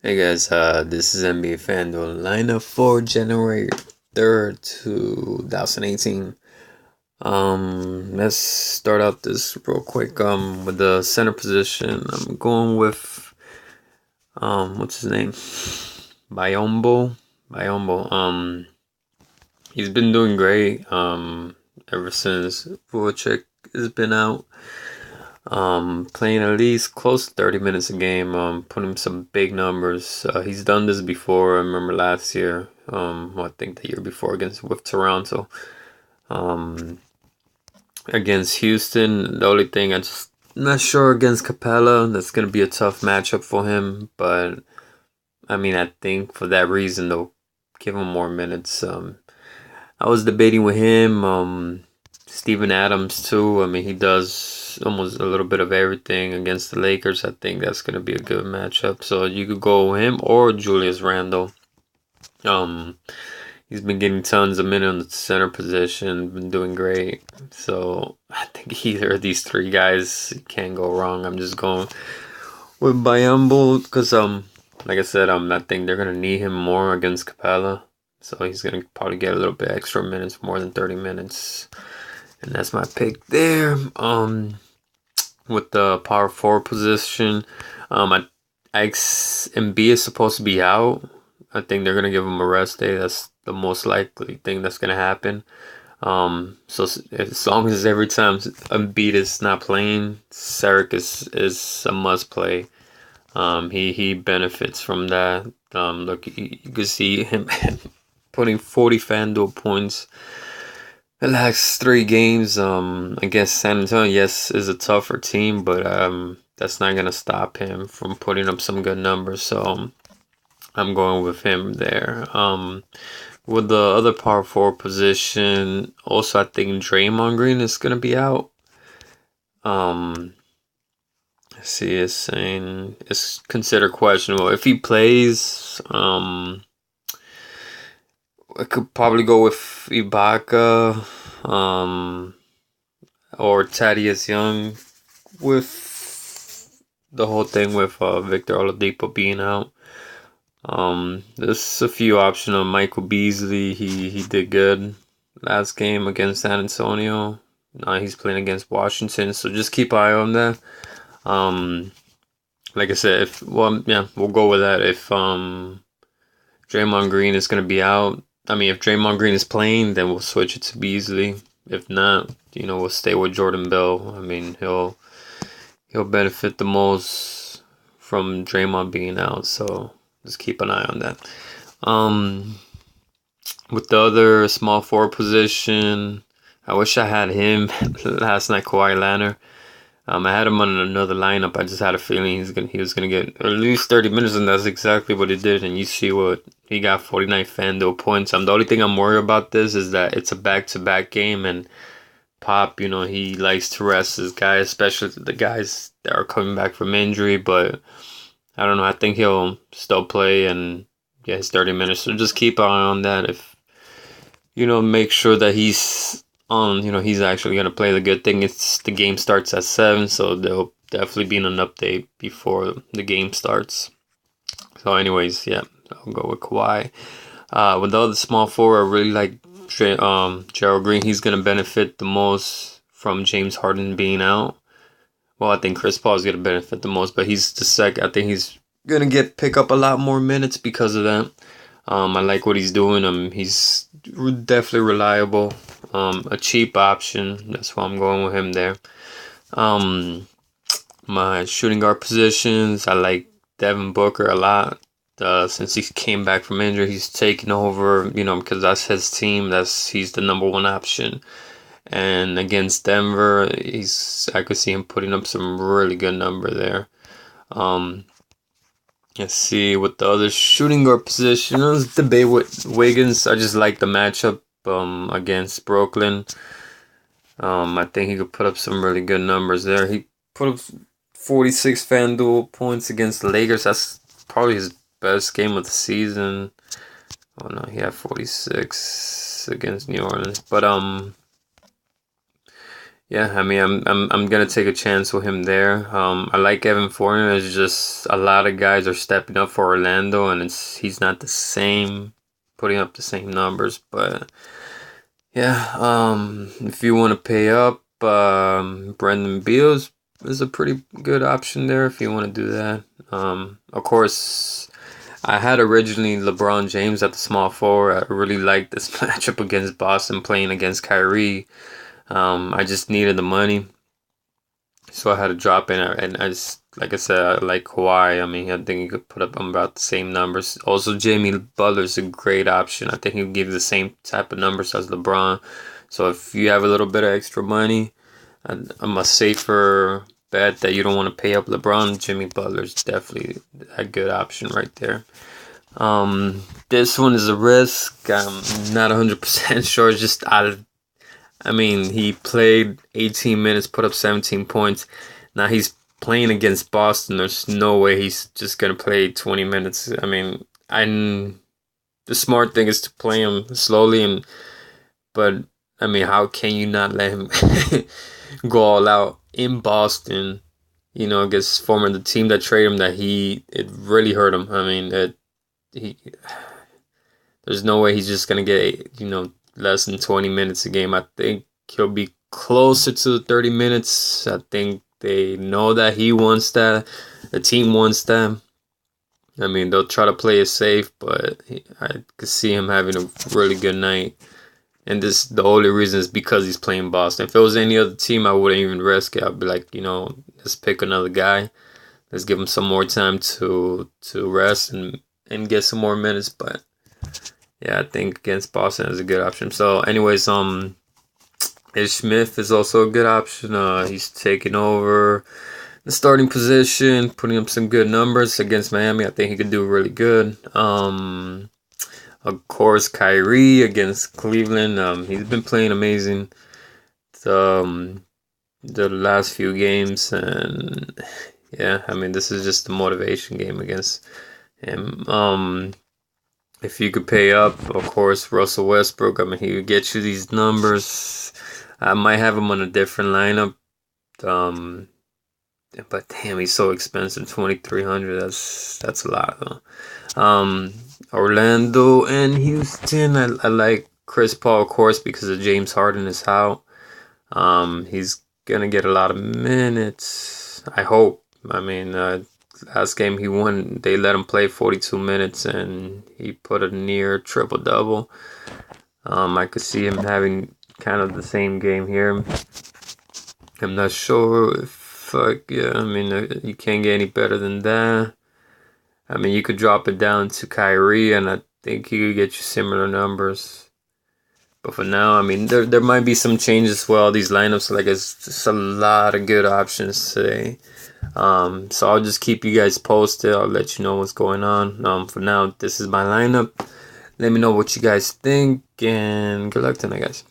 Hey guys, this is NBA Fanduel Lineup for January 3rd, 2018. Let's start out this real quick. With the center position, I'm going with what's his name? Biombo. Biombo. He's been doing great. Ever since Vucevic has been out. Playing at least close to 30 minutes a game, putting some big numbers. He's done this before. I remember last year, I think the year before against with Toronto. Um, Against Houston, the only thing I just not sure against Capella. That's gonna be a tough matchup for him, but I mean, I think for that reason they'll give him more minutes. I was debating with him. Steven Adams too. I mean, he does almost a little bit of everything against the Lakers. I think that's gonna be a good matchup. So you could go him or Julius Randle. Um, he's been getting tons of minutes on the center position, been doing great. So I think either of these three guys can't go wrong. I'm just going with Bayambo because like I said, I think they're gonna need him more against Capella. So he's gonna probably get a little bit extra minutes, more than 30 minutes. And that's my pick there. With the power forward position, Embiid is supposed to be out. I think they're gonna give him a rest day. That's the most likely thing that's gonna happen. So as long as every time Embiid is not playing, Sarek is a must play. He benefits from that. Look, you can see him putting 40 FanDuel points the last three games, against San Antonio, yes, is a tougher team, but that's not gonna stop him from putting up some good numbers. So I'm going with him there. With the other power forward position, also I think Draymond Green is gonna be out. Um, let's see, it's saying it's considered questionable. If he plays, I could probably go with Ibaka. Or Thaddeus Young with the whole thing with Victor Oladipo being out. There's a few options on Michael Beasley. He did good last game against San Antonio. He's playing against Washington, so just keep an eye on that. Um, like I said, we'll go with that. If Draymond Green is gonna be out, I mean, if Draymond Green is playing, then we'll switch it to Beasley. If not, we'll stay with Jordan Bell. I mean, he'll benefit the most from Draymond being out, so just keep an eye on that. Um, with the other small forward position, I wish I had him last night, Kawhi Leonard. I had him on another lineup. I just had a feeling he was gonna get at least 30 minutes, and that's exactly what he did. And you see what he got, 49 FanDuel points. The only thing I'm worried about this is that it's a back-to-back game, and Pop, he likes to rest his guys, especially the guys that are coming back from injury. But I don't know. I think he'll still play and get his 30 minutes. So just keep an eye on that. If make sure that he's on. He's actually gonna play. The good thing is the game starts at 7, so there'll definitely be an update before the game starts. So, anyways, yeah, I'll go with Kawhi. With the other small forward, I really like Gerald Green. He's gonna benefit the most from James Harden being out. Well, I think Chris Paul is gonna benefit the most, but he's the second. I think he's gonna pick up a lot more minutes because of that. I like what he's doing. He's definitely reliable. A cheap option. That's why I'm going with him there. My shooting guard positions, I like Devin Booker a lot. Since he came back from injury, he's taken over. Because that's his team. He's the number one option. And against Denver, I could see him putting up some really good number there. Let's see with the other shooting guard position. Let's debate with Wiggins. I just like the matchup against Brooklyn. I think he could put up some really good numbers there. He put up 46 FanDuel points against the Lakers. That's probably his best game of the season. Oh no, he had 46 against New Orleans. But Yeah, I mean, I'm gonna take a chance with him there. I like Evan Fournier. It's just a lot of guys are stepping up for Orlando, and he's not the same, putting up the same numbers. But yeah, if you want to pay up, Brendan Beals is a pretty good option there if you want to do that. Of course, I had originally LeBron James at the small forward. I really liked this matchup against Boston playing against Kyrie. I just needed the money, so I had to drop in. And I just, like I said, I like Kawhi. I mean, I think he could put up about the same numbers. Also, Jimmy Butler's a great option. I think he'll give you the same type of numbers as LeBron. So if you have a little bit of extra money, I'm a safer bet that you don't want to pay up LeBron. Jimmy Butler's definitely a good option right there. This one is a risk. I'm not 100% sure. It's just I mean, he played 18 minutes, put up 17 points. Now he's playing against Boston. There's no way he's just gonna play 20 minutes. I mean, the smart thing is to play him slowly, but I mean, how can you not let him go all out in Boston? You know, against former the team that traded him, it really hurt him. I mean, he there's no way he's just gonna get less than 20 minutes a game. I think he'll be closer to 30 minutes. I think they know that he wants that. The team wants that. I mean, they'll try to play it safe, but I could see him having a really good night. And the only reason is because he's playing Boston. If it was any other team, I wouldn't even risk it. I'd be like, let's pick another guy. Let's give him some more time to rest and get some more minutes. But yeah, I think against Boston is a good option. So, anyways, Ish Smith is also a good option. He's taking over the starting position, putting up some good numbers against Miami. I think he could do really good. Of course, Kyrie against Cleveland. He's been playing amazing the last few games, and yeah, I mean, this is just a motivation game against him. If you could pay up, of course, Russell Westbrook. I mean, he would get you these numbers. I might have him on a different lineup. But damn, he's so expensive. 2,300. That's a lot, though. Orlando and Houston. I like Chris Paul, of course, because of James Harden is out. He's gonna get a lot of minutes. I hope. I mean, last game he won, they let him play 42 minutes, and he put a near triple double. I could see him having kind of the same game here. I'm not sure if, yeah, I mean, you can't get any better than that. I mean, you could drop it down to Kyrie, and I think he could get you similar numbers. But for now, I mean, there might be some changes as well. These lineups, like, it's just a lot of good options today. So I'll just keep you guys posted. I'll let you know what's going on. For now, this is my lineup. Let me know what you guys think, and good luck tonight, guys.